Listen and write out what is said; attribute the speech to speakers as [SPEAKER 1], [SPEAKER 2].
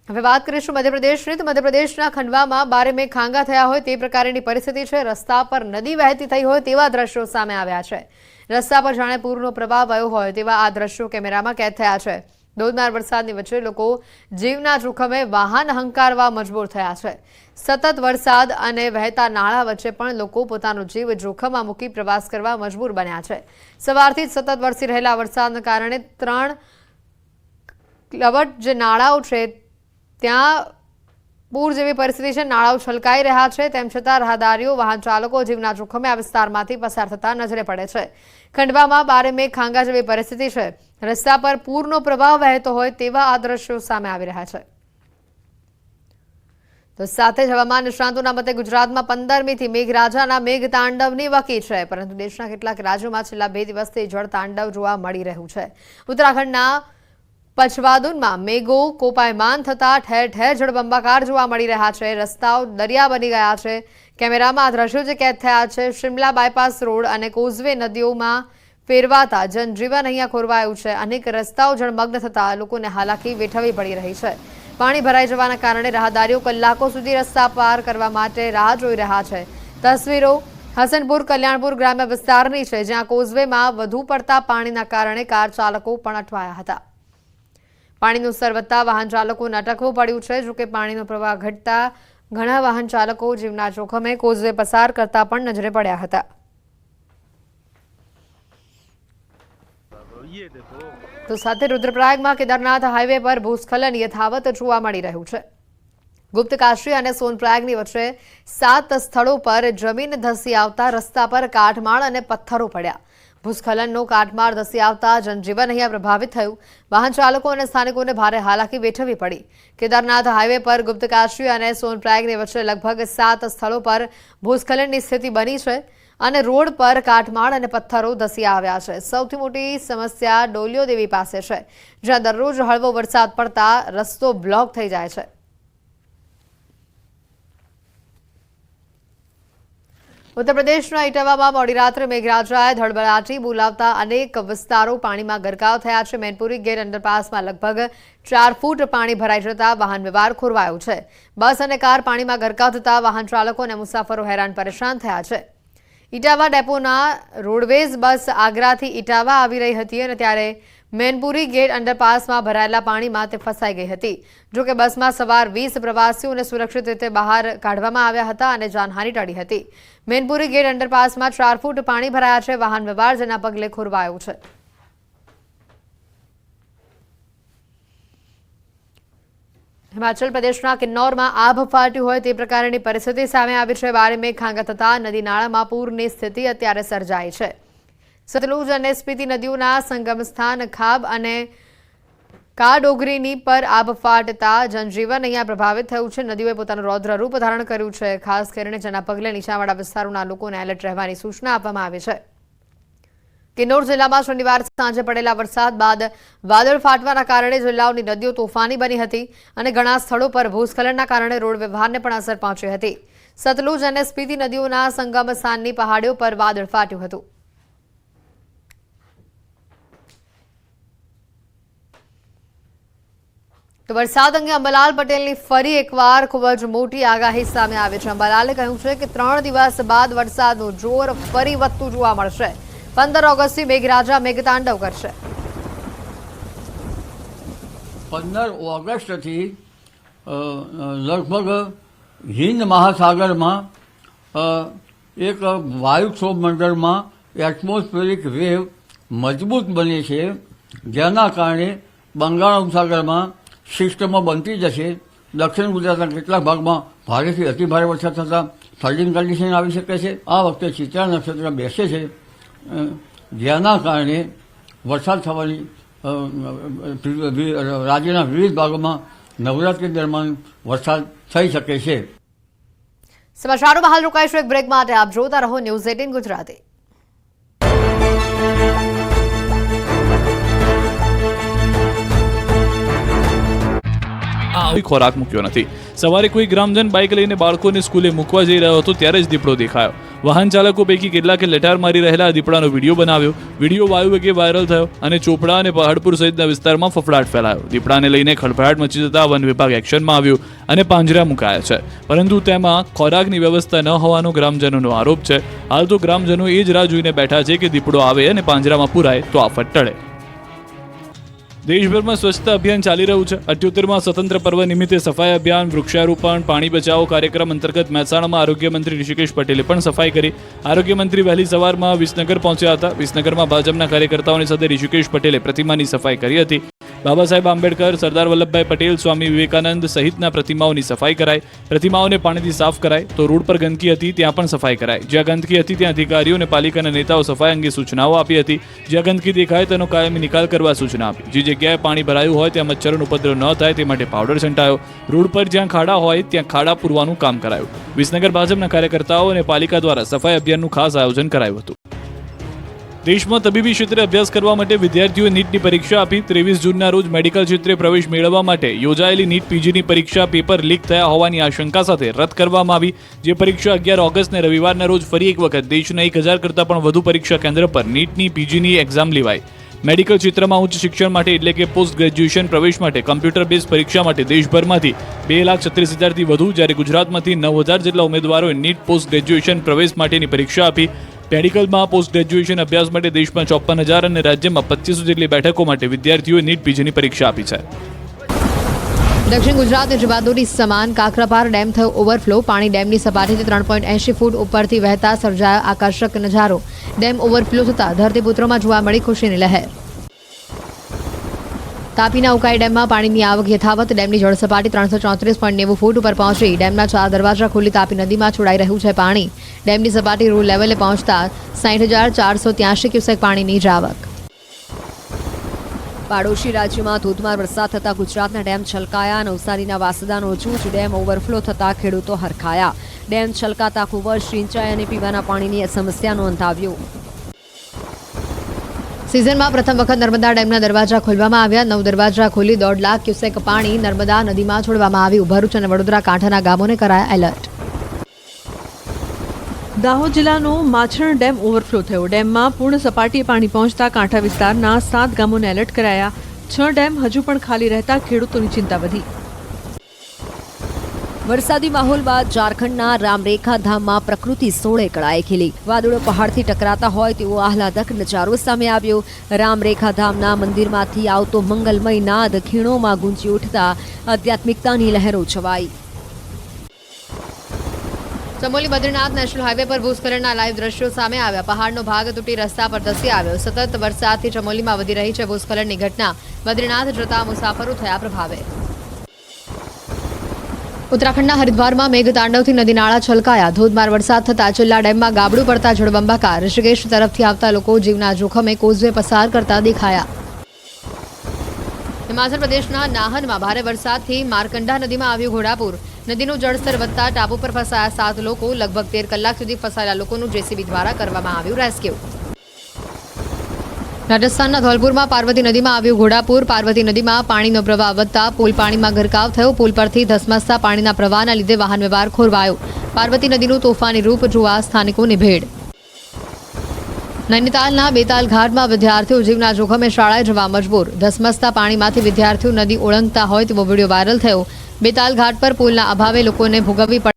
[SPEAKER 1] હવે વાત કરીશું મધ્યપ્રદેશની. તો મધ્યપ્રદેશના ખંડવામાં 12 મે ખાંગા થયા હોય તે પ્રકારની પરિસ્થિતિ છે. રસ્તા પર નદી વહેતી થઈ હોય તેવા દ્રશ્યો સામે આવ્યા છે. રસ્તા પર જાણે પૂરનો પ્રવાહ વયો હોય તેવા આ દ્રશ્યો કેમેરામાં કેદ થયા છે. ધોધમાર વરસાદની વચ્ચે લોકો જીવના જોખમે વાહન હંકારવા મજબૂર થયા છે. સતત વરસાદ અને વહેતા નાળા વચ્ચે પણ લોકો પોતાનો જીવ જોખમમાં મૂકી પ્રવાસ કરવા મજબૂર બન્યા છે. સવારથી જ સતત વરસી રહેલા વરસાદના કારણે 3 કલવટ જે નાળાઓ છે ત્યાં પૂર જેવી પરિસ્થિતિ છે. નાળાઓ છલકાઈ રહ્યા છે. તેમ છતાં રાહદારીઓ વાહન ચાલકો જીવના જોખમે આ વિસ્તારમાંથી પસાર થતા નજરે પડે છે. ખંડવામાં 12 મે ખાંગા જેવી પરિસ્થિતિ છે. રસ્તા પર પૂરનો પ્રવાહ વહેતો હોય તેવા આ દ્રશ્યો સામે આવી રહ્યા છે. તો સાથે જ હવામાન નિષ્ણાતોના મતે ગુજરાતમાં 15મીથી મેઘરાજાના મેઘતાંડવની વકી છે. પરંતુ દેશના કેટલાક રાજ્યોમાં છેલ્લા 2 દિવસથી જળતાંડવ જોવા મળી રહ્યું છે. ઉત્તરાખંડના પછવાદુનમાં મેઘો કોપાયમાન થતા ઠેર ઠેર જળબંબાકાર જોવા મળી રહ્યા છે. રસ્તાઓ દરિયા બની ગયા છે. કેમેરામાં આ દ્રશ્યો જે કેદ થયા છે. શિમલા બાયપાસ રોડ અને કોઝવે નદીઓમાં ફેરવાતા જનજીવન અહીંયા ખોરવાયું છે. અનેક રસ્તાઓ જળમગ્ન થતા લોકોને હાલાકી વેઠવી પડી રહી છે. પાણી ભરાઈ જવાના કારણે રાહદારીઓ કલાકો સુધી રસ્તા પાર કરવા માટે રાહ જોઈ રહ્યા છે. તસવીરો હસનપુર કલ્યાણપુર ગ્રામ્ય વિસ્તારની છે, જ્યાં કોઝવેમાં વધુ પડતા પાણીના કારણે કાર ચાલકો પણ અટવાયા હતા. પાણીનું સ્તર વધતા વાહન ચાલકોને અટકવું પડ્યું છે. જોકે પાણીનો પ્રવાહ ઘટતા ઘણા વાહન ચાલકો જીવના જોખમે કોઝવે પસાર કરતા પણ નજરે પડ્યા હતા. તો સાથે રુદ્રપ્રયાગમાં કેદારનાથ હાઈવે પર ભૂસ્ખલન યથાવત જોવા મળી રહ્યું છે. ગુપ્તકાશી અને સોનપ્રયાગની વચ્ચે 7 સ્થળો પર જમીન ધસી આવતા રસ્તા પર કાટમાળ અને પથ્થરો પડ્યા. ભૂસ્ખલનનો કાટમાળ ધસી આવતા જનજીવન અહીંયા પ્રભાવિત થયું. વાહન ચાલકો અને સ્થાનિકોને ભારે હાલાકી વેઠવી પડી. કેદારનાથ હાઈવે પર ગુપ્તકાશી અને સોનપ્રયાગની વચ્ચે લગભગ 7 સ્થળો પર ભૂસ્ખલનની સ્થિતિ બની છે અને રોડ પર કાટમાળ અને પથ્થરો ધસી આવ્યા છે. સૌથી મોટી સમસ્યા ડોલિયો દેવી પાસે છે, જ્યાં દરરોજ હળવો વરસાદ પડતા રસ્તો બ્લોક થઈ જાય છે. ઉત્તર પ્રદેશના ઇટાવામાં મોડી રાત્રે મેઘરાજાએ ધડબડાટી બોલાવતા અનેક વિસ્તારો પાણીમાં ગરકાવ થયા છે. મેનપુરી ગેટ અંડરપાસમાં લગભગ 4 ફૂટ પાણી ભરાઈ જતા વાહન વ્યવહાર ખોરવાયો છે. બસ અને કાર પાણીમાં ગરકાવ થતા વાહન ચાલકો અને મુસાફરો હેરાન પરેશાન થયા છે. ઇટાવા ડેપોના રોડવેઝ બસ આગ્રાથી ઇટાવા આવી રહી હતી અને ત્યારે મેનપુરી ગેટ અંડરપાસમાં ભરાયેલા પાણીમાં તે ફસાઈ ગઈ હતી. જોકે બસમાં સવાર 20 પ્રવાસીઓને સુરક્ષિત રીતે બહાર કાઢવામાં આવ્યા હતા અને જાનહાનિ ટળી હતી. મેનપુરી ગેટ અંડરપાસમાં 4 ફૂટ પાણી ભરાયા છે. વાહન વ્યવહાર જેના પગલે ખોરવાયો છે. હિમાચલ પ્રદેશના કિન્નૌરમાં આભ ફાટ્યું હોય તે પ્રકારની પરિસ્થિતિ સામે આવી છે. 12 મે ખાંગા થતા નદી નાળામાં પૂરની સ્થિતિ અત્યારે સર્જાઈ છે. સતલુજ અને સ્પીતિ નદીઓના સંગમ સ્થાન ખાબ અને કાડોગરીની પર આભ ફાટતા જનજીવન અહીંયા પ્રભાવિત થયું છે. નદીઓએ પોતાનું રૌદ્ર રૂપ ધારણ કર્યું છે. ખાસ કરીને જેના પગલે નીચાણવાળા વિસ્તારોના લોકોને એલર્ટ રહેવાની સૂચના આપવામાં આવી છે. કિન્નૌર જિલ્લામાં શનિવાર સાંજે પડેલા વરસાદ બાદ વાદળ ફાટવાના કારણે જિલ્લાઓની નદીઓ તોફાની બની હતી અને ઘણા સ્થળો પર ભૂસ્ખલનના કારણે રોડ વ્યવહારને પણ અસર પહોંચી હતી. સતલુજ અને સ્પીતિ નદીઓના સંગમ સ્થાનની પહાડીઓ પર વાદળ ફાટ્યું હતું. તો વરસાદ અંગે અંબાલાલ પટેલની ફરી એકવાર ખૂબ જ મોટી આગાહી સામે આવી છે. અંબાલાલે કહ્યું છે કે 3 દિવસ બાદ વરસાદનું જોર ફરી વધતું જોવા મળશે. 15 ઓગસ્ટથી મેઘરાજા મેઘતાંડવ કરશે.
[SPEAKER 2] 15 ઓગસ્ટથી લગભગ હિન્દ મહાસાગરમાં એક વાયુક્ષોભ મંડળમાં એટમોસ્ફેરિક વેવ મજબૂત બને છે, જેના કારણે બંગાળ ઉપસાગરમાં સિસ્ટમો બનતી જશે. દક્ષિણ ગુજરાતના કેટલાક ભાગમાં ભારેથી અતિભારે વરસાદ થતાં ફ્લડિંગ કન્ડિશન આવી શકે છે. આ વખતે ચિત્રા નક્ષત્ર બેસે છે, જેના કારણે વરસાદ થવાની રાજ્યના વિવિધ ભાગોમાં નવરાત્રી દરમિયાન વરસાદ થઈ શકે છે.
[SPEAKER 1] સમાચારોમાં હાલ રોકાઈશું એક બ્રેક માટે. આપ જોતા રહો ન્યૂઝ 18 ગુજરાતી.
[SPEAKER 3] ખોરાક મૂક્યો નથી. સવારે કોઈ ગ્રામજન બાઇક લઈને બાળકોને સ્કૂલે મૂકવા જઈ રહ્યો હતો ત્યારે જ દીપડો દેખાયો. વાહન ચાલકો પૈકી કેટલાકે લટાર મારી રહેલા દીપડાનો વિડીયો બનાવ્યો. વિડીયો વાયુ વેગે વાયરલ થયો અને ચોપડા અને પહાડપુર સહિતના વિસ્તારમાં ફફડાટ ફેલાયો. દીપડાને લઈને ખળભળાટ મચી જતા વન વિભાગ એક્શનમાં આવ્યું અને પાંજરા મુકાયા છે, પરંતુ તેમાં ખોરાકની વ્યવસ્થા ન હોવાનો ગ્રામજનોનો આરોપ છે. હાલ તો ગ્રામજનો એ જ રાહ જોઈને બેઠા છે કે દીપડો આવે અને પાંજરામાં પુરાય તો આફત ટળે. દેશભરમાં સ્વચ્છતા અભિયાન ચાલી રહ્યું છે. 78માં સ્વતંત્ર પર્વ નિમિત્તે સફાઈ અભિયાન, વૃક્ષારોપણ, પાણી બચાવો કાર્યક્રમ અંતર્ગત મહેસાણામાં આરોગ્ય મંત્રી ઋષિકેશ પટેલે પણ સફાઈ કરી. આરોગ્ય મંત્રી વહેલી સવારમાં વિસનગર પહોંચ્યા હતા. વિસનગરમાં ભાજપના કાર્યકર્તાઓની સાથે ઋષિકેશ પટેલે પ્રતિમાની સફાઈ કરી હતી. બાબા સાહેબ આંબેડકર, સરદાર વલ્લભભાઈ પટેલ, સ્વામી વિવેકાનંદ સહિતના પ્રતિમાઓની સફાઈ કરાઈ. પ્રતિમાઓને પાણીથી સાફ કરાય. તો રોડ પર ગંદકી હતી ત્યાં પણ સફાઈ કરાઈ. જ્યાં ગંદકી હતી ત્યાં અધિકારીઓ અને પાલિકાના નેતાઓ સફાઈ અંગે સૂચનાઓ આપી હતી. જ્યાં ગંદકી દેખાય તેનો કાયમી નિકાલ કરવા સૂચના આપી. જે જગ્યાએ પાણી ભરાયું હોય ત્યાં મચ્છરોનો ઉપદ્રવ ન થાય તે માટે પાવડર છંટાયો. રોડ પર જ્યાં ખાડા હોય ત્યાં ખાડા પૂરવાનું કામ કરાયું. વિસનગર ભાજપના કાર્યકર્તાઓ અને પાલિકા દ્વારા સફાઈ અભિયાનનું ખાસ આયોજન કરાયું હતું. દેશમાં તબીબી ક્ષેત્રે અભ્યાસ કરવા માટે વિદ્યાર્થીઓએ નીટની પરીક્ષા આપી. 23 જૂનના રોજ મેડિકલ ક્ષેત્રે પ્રવેશ મેળવવા માટે યોજાયેલી નીટ પીજીની પરીક્ષા પેપર લીક થયા હોવાની આશંકા સાથે રદ કરવામાં આવી. જે પરીક્ષા 11 ઓગસ્ટને રવિવારના રોજ ફરી એક વખત દેશના 1000 કરતાં પણ વધુ પરીક્ષા કેન્દ્ર પર નીટની પીજીની એક્ઝામ લેવાઈ. મેડિકલ ક્ષેત્રમાં ઉચ્ચ શિક્ષણ માટે એટલે કે પોસ્ટ ગ્રેજ્યુએશન પ્રવેશ માટે કમ્પ્યુટર બેઝ પરીક્ષા માટે દેશભરમાંથી 2,36,000થી વધુ, જ્યારે ગુજરાતમાંથી 9,000 જેટલા ઉમેદવારોએ નીટ પોસ્ટ ગ્રેજ્યુએશન પ્રવેશ માટેની પરીક્ષા આપી. મેડિકલમાં પોસ્ટ ગ્રેજ્યુએશન અભ્યાસ માટે દેશમાં 54,000 અને રાજ્યમાં 2500 જેટલી બેઠકો માટે વિદ્યાર્થીઓએ નીટ પીજીની પરીક્ષા આપી છે.
[SPEAKER 1] દક્ષિણ ગુજરાતની જીવાદોરી સમાન કાકરાપાર ડેમ થયો ઓવરફ્લો. પાણી ડેમની સપાટીથી 3.80 ફૂટ ઉપરથી વહેતા સર્જાયો આકર્ષક નજારો. ડેમ ઓવરફ્લો થતા ધરતીપુત્રોમાં જોવા મળી ખુશીની લહેર. તાપીના ઉકાઈ ડેમમાં પાણીની આવક યથાવત. ડેમની જળ સપાટી 334.90 ફૂટ ઉપર પહોંચી. ડેમના 4 દરવાજા ખુલ્લી તાપી નદીમાં છોડાઈ રહ્યું છે પાણી. ડેમની સપાટી રૂ લેવલે પહોંચતા 60,483 ક્યુસેક પાણીની આવક.
[SPEAKER 4] પાડોશી રાજ્યમાં ધોધમાર વરસાદ થતાં ગુજરાતના ડેમ છલકાયા. નવસારીના વાસદાનો જૂજ ડેમ ઓવરફ્લો થતાં ખેડૂતો હરખાયા. ડેમ છલકાતા આખું વર્ષ સિંચાઈ અને પીવાના પાણીની સમસ્યાનો અંત આવ્યો.
[SPEAKER 1] સિઝનમાં પ્રથમ વખત નર્મદા ડેમના દરવાજા ખોલવામાં આવ્યા. 9 દરવાજા ખોલી 1.5 લાખ ક્યુસેક પાણી નર્મદા નદીમાં છોડવામાં આવ્યું. ભરૂચ અને વડોદરા કાંઠાના ગામોને કરાયા એલર્ટ.
[SPEAKER 5] દાહોદ જિલ્લાનો માછણ ડેમ ઓવરફ્લો થયો. ડેમમાં પૂર્ણ સપાટીએ પાણી પહોંચતા કાંઠા વિસ્તારના 7 ગામોને એલર્ટ કરાયા. 6 ડેમ હજુ પણ ખાલી રહેતા ખેડૂતોની ચિંતા વધી.
[SPEAKER 4] વરસાદી માહોલ બાદ ઝારખંડના રામરેખા ધામમાં પ્રકૃતિ સોળે કળાએ ખીલી. વાદળો પહાડથી ટકરાતા હોય તેવો આહલાદક નજારો સામે આવ્યો. રામરેખા ધામના મંદિરમાંથી આવતો મંગલમય નાદ ખીણોમાં ગુંજી ઉઠતા આધ્યાત્મિકતાની લહેરો છવાઈ.
[SPEAKER 1] ચમોલી બદ્રીનાથ નેશનલ હાઈવે પર ભૂસ્ખલનના લાઈવ દ્રશ્યો સામે આવ્યા. પહાડનો ભાગ તૂટી રસ્તા પર ધસી આવ્યો. સતત વરસાદથી ચમોલીમાં વધી રહી છે ભૂસ્ખલનની ઘટના. બદ્રીનાથ જતા મુસાફરો થયા પ્રભાવે. ઉત્તરાખંડના હરિદ્વારમાં મેઘતાંડવથી નદી નાળા છલકાયા. ધોધમાર વરસાદ થતા ચિલ્લા ડેમમાં ગાબડું પડતા જળબંબાકાર. ઋષિકેશ તરફથી આવતા લોકો જીવના જોખમે કોઝવે પસાર કરતા દેખાયા. હિમાચલ પ્રદેશના નાહનમાં ભારે વરસાદથી મારકંડા નદીમાં આવ્યું ઘોડાપૂર. નદીનું જળસ્તર વધતા ટાપુ પર ફસાયા 7 લોકો. લગભગ 13 કલાક સુધી ફસાયેલા લોકોનું જેસીબી દ્વારા કરવામાં આવ્યું રેસ્ક્યુ. રાજસ્થાનના ધોલપુરમાં પાર્વતી નદીમાં આવ્યું ઘોડાપૂર. પાર્વતી નદીમાં પાણીનો પ્રવાહ વધતા પુલ પાણીમાં ગરકાવ થયો. પુલ પરથી ધસમસતા પાણીના પ્રવાહના લીધે વાહન વ્યવહાર ખોરવાયો. પાર્વતી નદીનું તોફાની રૂપ જોવા સ્થાનિકોની ભીડ. નૈનીતાલના બેતાલ ઘાટમાં વિદ્યાર્થીઓ જીવના જોખમે શાળાએ જવા મજબૂર. ધસમસતા પાણીમાંથી વિદ્યાર્થીઓ નદી ઓળંગતા હોય તેવો વિડીયો વાયરલ થયો. બેતાલ ઘાટ પર પુલના અભાવે લોકોને ભોગવવી